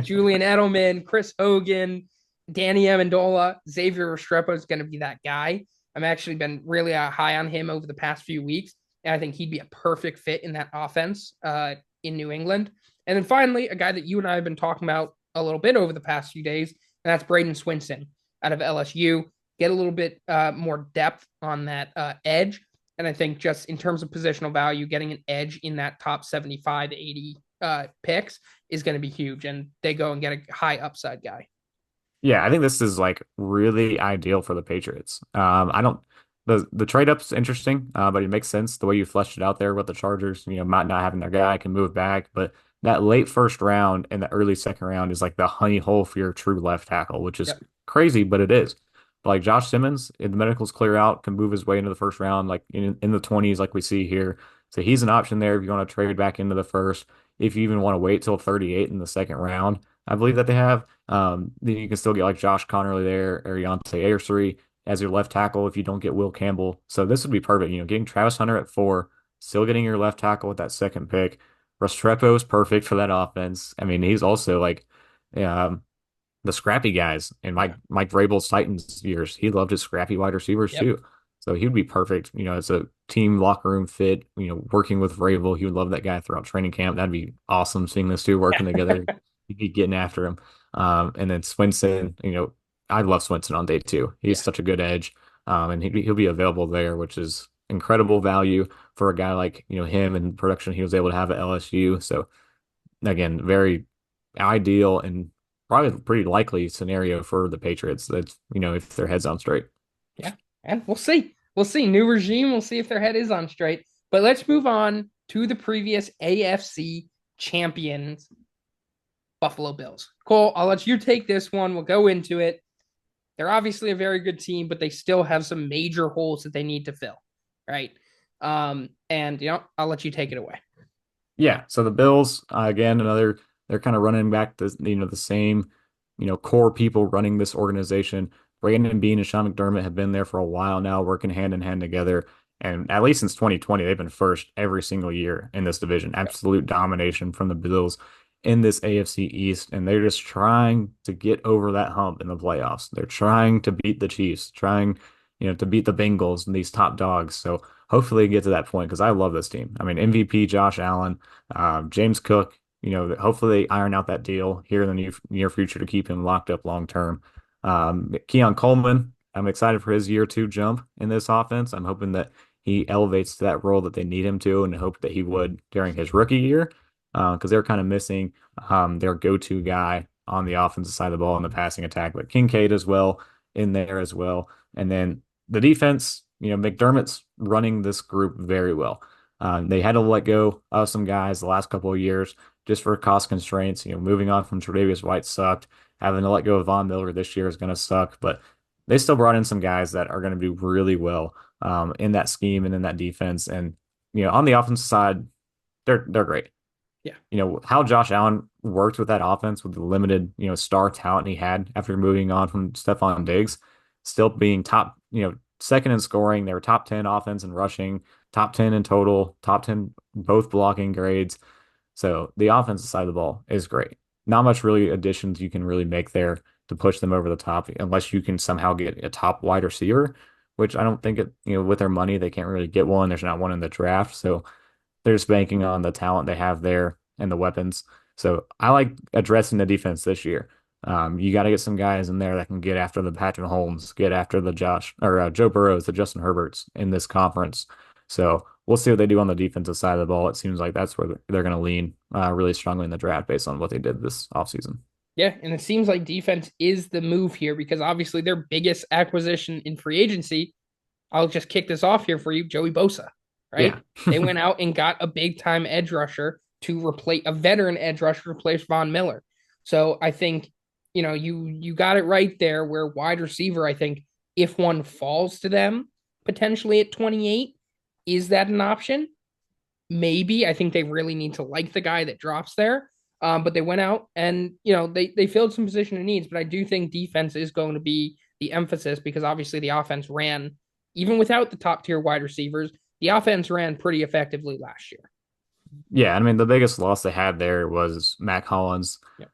Julian Edelman, Chris Hogan, Danny Amendola, Xavier Restrepo is going to be that guy. I've actually been really high on him over the past few weeks, and I think he'd be a perfect fit in that offense in New England. And then finally, a guy that you and I have been talking about a little bit over the past few days, and that's Braden Swinson out of LSU. Get a little bit more depth on that edge. And I think just in terms of positional value, getting an edge in that top 75 to 80 picks is going to be huge. And they go and get a high upside guy. Yeah, I think this is like really ideal for the Patriots. I don't the trade up's interesting, but it makes sense the way you fleshed it out there with the Chargers. Might not having their guy can move back, but that late first round and the early second round is like the honey hole for your true left tackle, which is Yep. crazy, but it is. Like Josh Simmons, if the medicals clear out, can move his way into the first round, like in the 20s, like we see here. So he's an option there if you want to trade back into the first. If you even want to wait till 38 in the second round, I believe that they have. Then you can still get like Josh Connerly there or Yante Ayersery as your left tackle if you don't get Will Campbell. So this would be perfect. Getting Travis Hunter at 4, still getting your left tackle with that second pick. Restrepo is perfect for that offense. I mean, he's also like um, the scrappy guys in Yeah. Mike Vrabel's Titans years. He loved his scrappy wide receivers Yep. too. So he would be perfect, as a team locker room fit, working with Vrabel. He would love that guy throughout training camp. That'd be awesome seeing those two working together. He'd be getting after him. And then Swinson, I love Swinson on day 2. He's Yeah. such a good edge. And he'll be available there, which is incredible value for a guy like, him and production he was able to have at LSU. So again, very ideal and probably pretty likely scenario for the Patriots. That's, if their head's on straight. Yeah. And we'll see. We'll see. New regime. We'll see if their head is on straight. But let's move on to the previous AFC champions, Buffalo Bills. Kole, I'll let you take this one. We'll go into it. They're obviously a very good team, but they still have some major holes that they need to fill. Right. And I'll let you take it away. Yeah. So the Bills, again, they're kind of running back the same, core people running this organization. Brandon Beane and Sean McDermott have been there for a while now, working hand in hand together. And at least since 2020, they've been first every single year in this division. Absolute domination from the Bills in this AFC East. And they're just trying to get over that hump in the playoffs. They're trying to beat the Chiefs, trying, to beat the Bengals and these top dogs. So hopefully get to that point because I love this team. I mean, MVP Josh Allen, James Cook, hopefully they iron out that deal here in the near future to keep him locked up long term. Keon Coleman, I'm excited for his year 2 jump in this offense. I'm hoping that he elevates to that role that they need him to, and hope that he would during his rookie year because they're kind of missing their go-to guy on the offensive side of the ball in the passing attack, but Kincaid as well in there as well. And then the defense, McDermott's running this group very well. They had to let go of some guys the last couple of years just for cost constraints. Moving on from Tre'Davious White sucked. Having to let go of Von Miller this year is going to suck, but they still brought in some guys that are going to do really well in that scheme and in that defense. And on the offensive side, they're great. Yeah. How Josh Allen worked with that offense with the limited star talent he had after moving on from Stephon Diggs, still being top second in scoring. They were top 10 offense and rushing, top 10 in total, top 10 both blocking grades. So the offensive side of the ball is great. Not much really additions you can really make there to push them over the top unless you can somehow get a top wide receiver, which I don't think with their money they can't really get one. There's not one in the draft. So they're just banking on the talent they have there and the weapons. So I like addressing the defense this year. You got to get some guys in there that can get after the Patrick Mahomes, get after the Joe Burrows, the Justin Herberts in this conference. So we'll see what they do on the defensive side of the ball. It seems like that's where they're going to lean really strongly in the draft based on what they did this offseason. Yeah, and it seems like defense is the move here because obviously their biggest acquisition in free agency, I'll just kick this off here for you, Joey Bosa, right? Yeah. They went out and got a big time edge rusher to replace a veteran edge rusher to replace Von Miller. So I think, you got it right there where wide receiver, I think, if one falls to them potentially at 28, is that an option? Maybe. I think they really need to like the guy that drops there. But they went out and they filled some position of needs. But I do think defense is going to be the emphasis because obviously the offense ran even without the top tier wide receivers. The offense ran pretty effectively last year. Yeah, I mean the biggest loss they had there was Mac Hollins. Yep.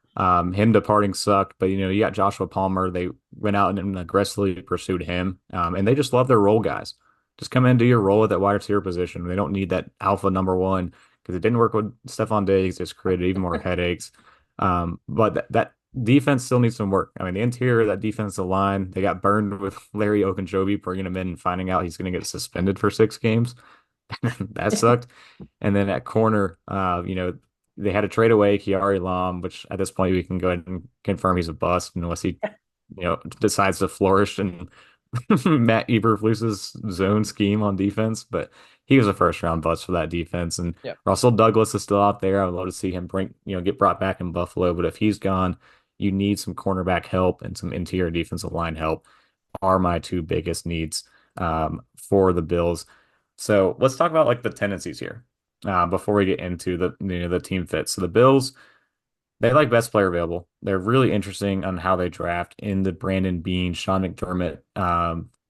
Him departing sucked, but you got Joshua Palmer. They went out and aggressively pursued him, and they just love their role guys. Just come in, do your role at that wide receiver position. They don't need that alpha number one because it didn't work with Stephon Diggs. It's created even more headaches. But that defense still needs some work. I mean, the interior of that defensive line, they got burned with Larry Ogunjobi bringing him in and finding out he's going to get suspended for 6 games. That sucked. And then at corner, they had to trade away Kiari Lam, which at this point we can go ahead and confirm he's a bust unless he, decides to flourish in Matt Eberflus's zone scheme on defense. But he was a first round bust for that defense. And Yep. Russell Douglas is still out there. I would love to see him get brought back in Buffalo. But if he's gone, you need some cornerback help and some interior defensive line help are my two biggest needs for the Bills. So let's talk about like the tendencies here before we get into the team fit. So the Bills, they like best player available. They're really interesting on how they draft in the Brandon Beane, Sean McDermott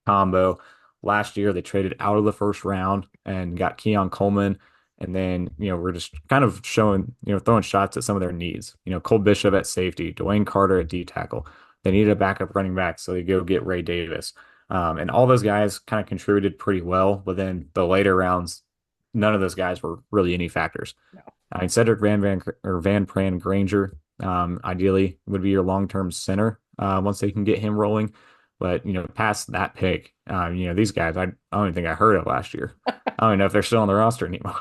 combo. Last year, they traded out of the first round and got Keon Coleman. And then, we're just kind of showing, throwing shots at some of their needs. Cole Bishop at safety, Dwayne Carter at D tackle. They needed a backup running back, so they go get Ray Davis. And all those guys kind of contributed pretty well. But then the later rounds, none of those guys were really any factors. No. I mean, Cedric Van Pran Granger, ideally would be your long-term center once they can get him rolling. But past that pick, these guys, I don't even think I heard of last year. I don't even know if they're still on the roster anymore.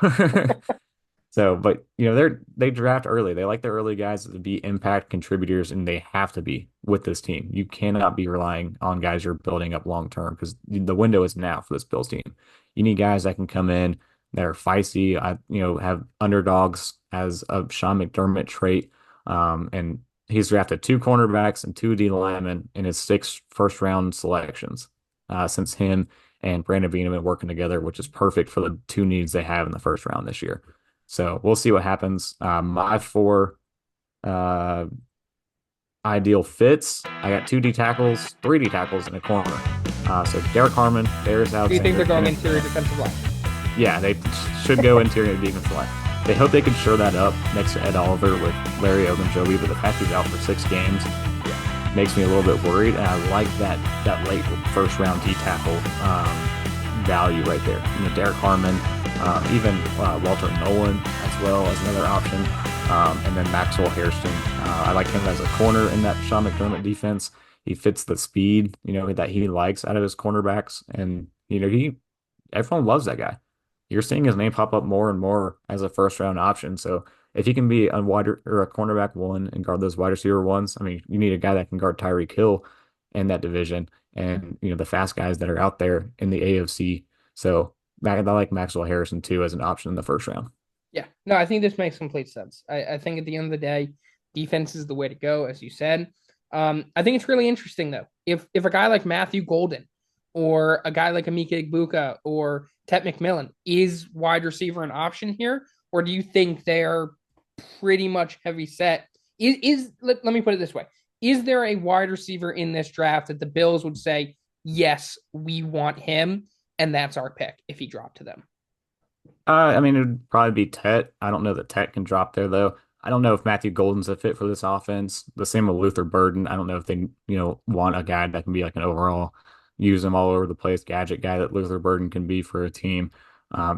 So, but they draft early. They like the early guys to be impact contributors, and they have to be with this team. You cannot be relying on guys you're building up long term because the window is now for this Bills team. You need guys that can come in, that are feisty. Have underdogs as a Sean McDermott trait. And he's drafted 2 cornerbacks and 2 D linemen in his 6 first round selections since him and Brandon Beane have been working together, which is perfect for the 2 needs they have in the first round this year. So we'll see what happens. My 4 ideal fits. I got 2 D tackles, 3 D tackles, and a corner. So Derek Harmon, Darius Alexander. Do you think they're going interior defensive line? Yeah, they should go interior defensive line. They hope they can shore that up next to Ed Oliver with Larry Ogunjobi, but the fact he's out for 6 games makes me a little bit worried. And I like that late first round D tackle value right there. Derek Harmon, even Walter Nolan as well as another option, and then Maxwell Hairston. I like him as a corner in that Sean McDermott defense. He fits the speed, that he likes out of his cornerbacks, and everyone loves that guy. You're seeing his name pop up more and more as a first round option. So if he can be a cornerback 1 and guard those wide receiver ones, I mean, you need a guy that can guard Tyreek Hill in that division, and the fast guys that are out there in the AFC. So I like Maxwell Harrison too as an option in the first round. Yeah, no, I think this makes complete sense. I think at the end of the day, defense is the way to go, as you said. I think it's really interesting though. If a guy like Matthew Golden or a guy like Emeka Egbuka or Tet McMillan, is wide receiver an option here? Or do you think they're pretty much heavy set? Let me put it this way. Is there a wide receiver in this draft that the Bills would say, yes, we want him, and that's our pick if he dropped to them? I mean, it would probably be Tet. I don't know that Tet can drop there, though. I don't know if Matthew Golden's a fit for this offense. The same with Luther Burden. I don't know if they, want a guy that can be like an overall use him all over the place gadget guy that Luther Burden can be for a team.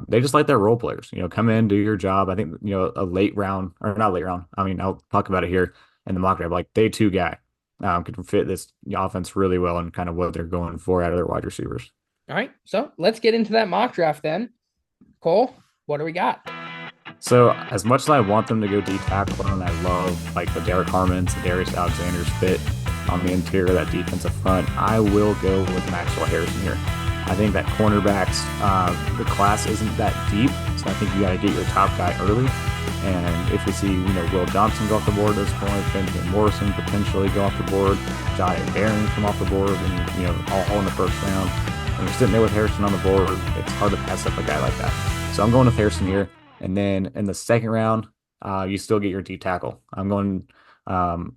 They just like their role players, come in, do your job. I think, a late round or not late round. I mean, I'll talk about it here in the mock draft, like day 2 guy could fit this offense really well and kind of what they're going for out of their wide receivers. All right. So let's get into that mock draft then. Cole, what do we got? So as much as I want them to go D tackle and I love like the Derek Harmons, the Darius Alexander's fit on the interior of that defensive front, I will go with Maxwell Harrison here. I think that cornerbacks, the class isn't that deep, so I think you got to get your top guy early. And if we see, Will Johnson go off the board at this point, Benjamin Morrison potentially go off the board, John Barron come off the board, and all in the first round. When you're sitting there with Harrison on the board, it's hard to pass up a guy like that. So I'm going with Harrison here. And then in the second round, you still get your D tackle. I'm going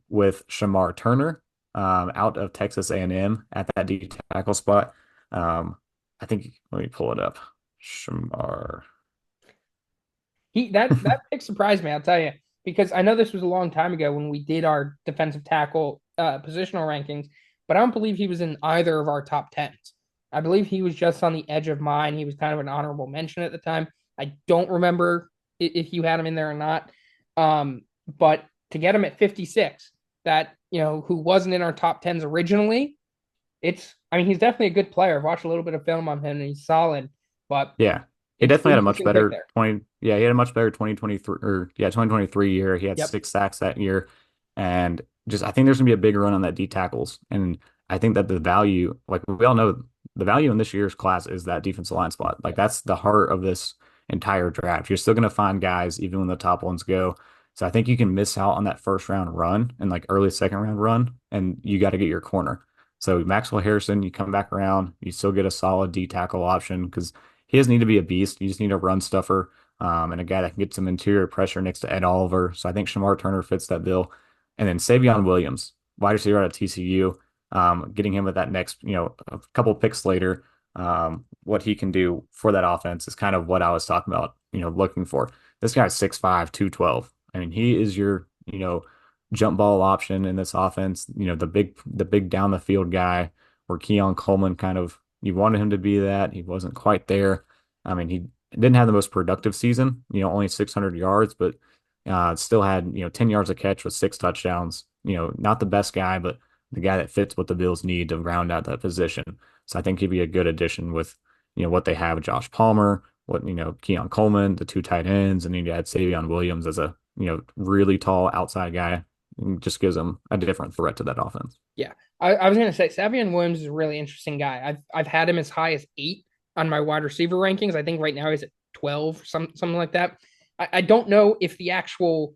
with Shamar Turner out of Texas A&M at that D tackle spot. I think let me pull it up. Shamar. That pick surprised me, I'll tell you, because I know this was a long time ago when we did our defensive tackle positional rankings, but I don't believe he was in either of our top tens. I believe he was just on the edge of mine. He was kind of an honorable mention at the time. I don't remember if you had him in there or not. But to get him at 56, that who wasn't in our top tens originally, he's definitely a good player. I've watched a little bit of film on him and he's solid, but Yeah. He it's definitely had a much interesting pick better there. 20. Yeah, he had a much better 2023 or yeah, 2023 year. He had Yep. 6 sacks that year. And just I think there's gonna be a big run on that D tackles. And I think that the value, like we all know, the value in this year's class is that defensive line spot. Like Yep. that's the heart of this entire draft. You're still gonna find guys even when the top ones go. So I think you can miss out on that first round run and like early second round run, and you got to get your corner. So Maxwell Harrison, you come back around, you still get a solid D tackle option because he doesn't need to be a beast. You just need a run stuffer and a guy that can get some interior pressure next to Ed Oliver. So I think Shamar Turner fits that bill. And then Savion Williams, wide receiver out of TCU, getting him with that next, a couple picks later, what he can do for that offense is kind of what I was talking about, looking for. This guy's 6'5", 212. I mean, he is your, jump ball option in this offense, the big down the field guy where Keon Coleman kind of you wanted him to be that. He wasn't quite there. I mean, he didn't have the most productive season, only 600 yards, but still had, 10 yards a catch with 6 touchdowns. Not the best guy, but the guy that fits what the Bills need to round out that position. So I think he'd be a good addition with, what they have, Josh Palmer, Keon Coleman, the 2 tight ends, and then you had Savion Williams as a, really tall outside guy. It just gives them a different threat to that offense. Yeah. I was gonna say Savion Williams is a really interesting guy. I've had him as high as 8 on my wide receiver rankings. I think right now he's at 12, something like that. I don't know if the actual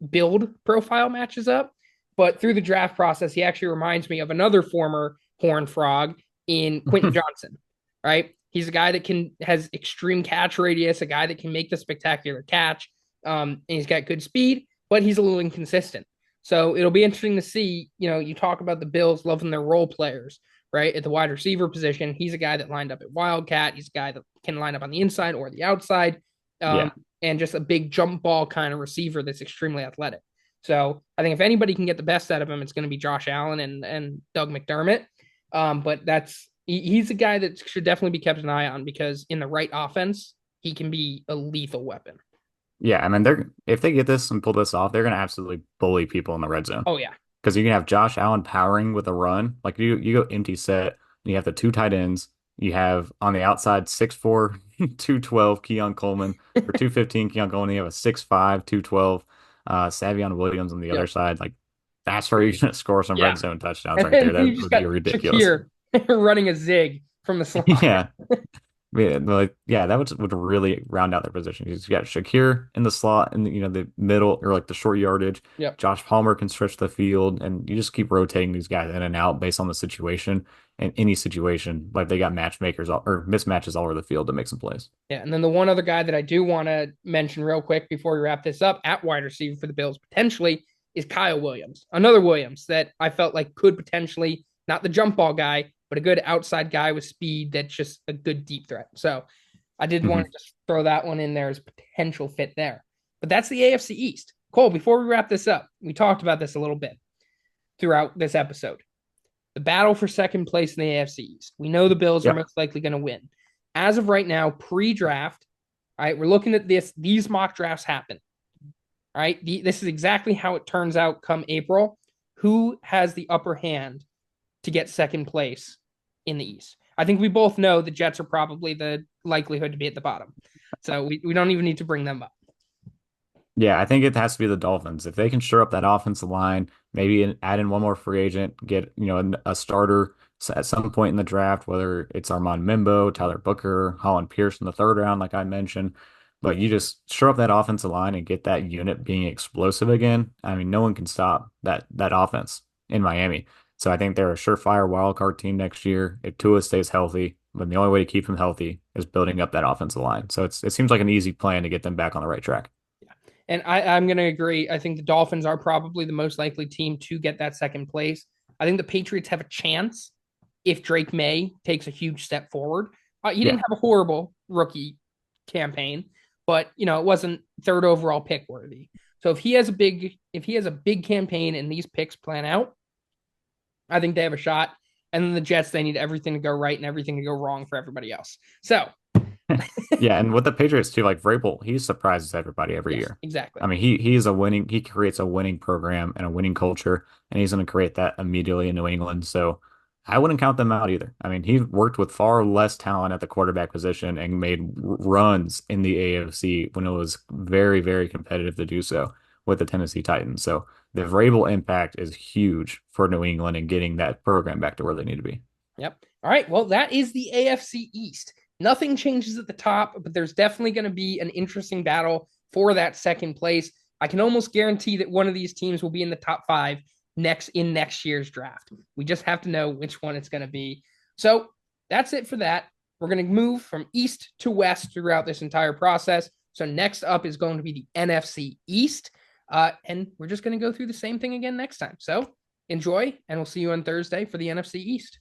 build profile matches up, but through the draft process, he actually reminds me of another former Horned Frog in Quentin Johnson, right? He's a guy that has extreme catch radius, a guy that can make the spectacular catch. And he's got good speed, but he's a little inconsistent. So it'll be interesting to see. You talk about the Bills loving their role players, right? At the wide receiver position, he's a guy that lined up at Wildcat. He's a guy that can line up on the inside or the outside, Yeah. and just a big jump ball kind of receiver that's extremely athletic. So I think if anybody can get the best out of him, it's going to be Josh Allen and Doug McDermott. But he's a guy that should definitely be kept an eye on because in the right offense, he can be a lethal weapon. Yeah, I mean, if they get this and pull this off, they're going to absolutely bully people in the red zone Oh yeah, because you can have Josh Allen powering with a run. Like you go empty set, and you have the 2 tight ends. You have on the outside 6'4", 212 Keon Coleman or 215 Keon Coleman. You have a 6'5", 212 Savion Williams on the yep, other side. Like that's where you're going to score some yeah. red zone touchdowns And right there. then you That just would be got ridiculous. Shakir running a zig from the slot. Yeah. Yeah, like yeah, that would really round out their position. You got Shakir in the slot in the middle or like the short yardage. Yep. Josh Palmer can stretch the field, and you just keep rotating these guys in and out based on the situation. And any situation, like they got matchmakers or mismatches all over the field to make some plays. Yeah. And then the one other guy that I do want to mention real quick before we wrap this up at wide receiver for the Bills potentially is Kyle Williams. Another Williams that I felt like could potentially, not the jump ball guy, but a good outside guy with speed that's just a good deep threat. So I did want Mhm. to just throw that one in there as potential fit there. But that's the AFC East. Cole, before we wrap this up, we talked about this a little bit throughout this episode. The battle for second place in the AFC East. We know the Bills are Yep. most likely going to win. As of right now, pre-draft, all right, we're looking at this. These mock drafts happen. All right, this is exactly how it turns out come April. Who has the upper hand to get second place in the East? I think we both know the Jets are probably the likelihood to be at the bottom. So we don't even need to bring them up. Yeah, I think it has to be the Dolphins. If they can shore up that offensive line, maybe add in one more free agent, get a starter So at some point in the draft, whether it's Armand Mimbo, Tyler Booker, Holland Pierce in the third round, like I mentioned, but you just shore up that offensive line and get that unit being explosive again. I mean, no one can stop that offense in Miami. So I think they're a surefire wild card team next year if Tua stays healthy. But the only way to keep him healthy is building up that offensive line. So it seems like an easy plan to get them back on the right track. And I'm going to agree. I think the Dolphins are probably the most likely team to get that second place. I think the Patriots have a chance if Drake May takes a huge step forward. He Yeah. didn't have a horrible rookie campaign, but it wasn't third overall pick worthy. So if he has a big campaign and these picks plan out, I think they have a shot. And then the Jets, they need everything to go right and everything to go wrong for everybody else. So Yeah, and with the Patriots too, like Vrabel, he surprises everybody every yes, year. exactly. I mean, he creates a winning program and a winning culture, and he's going to create that immediately in New England. So I wouldn't count them out either. I mean, he worked with far less talent at the quarterback position and made runs in the AFC when it was very, very competitive to do so with the Tennessee Titans. So the Vrabel impact is huge for New England and getting that program back to where they need to be. Yep. All right. Well, that is the AFC East. Nothing changes at the top, but there's definitely going to be an interesting battle for that second place. I can almost guarantee that one of these teams will be in the top five next year's draft. We just have to know which one it's going to be. So that's it for that. We're going to move from east to west throughout this entire process. So next up is going to be the NFC East. And we're just going to go through the same thing again next time. So enjoy, and we'll see you on Thursday for the NFC East.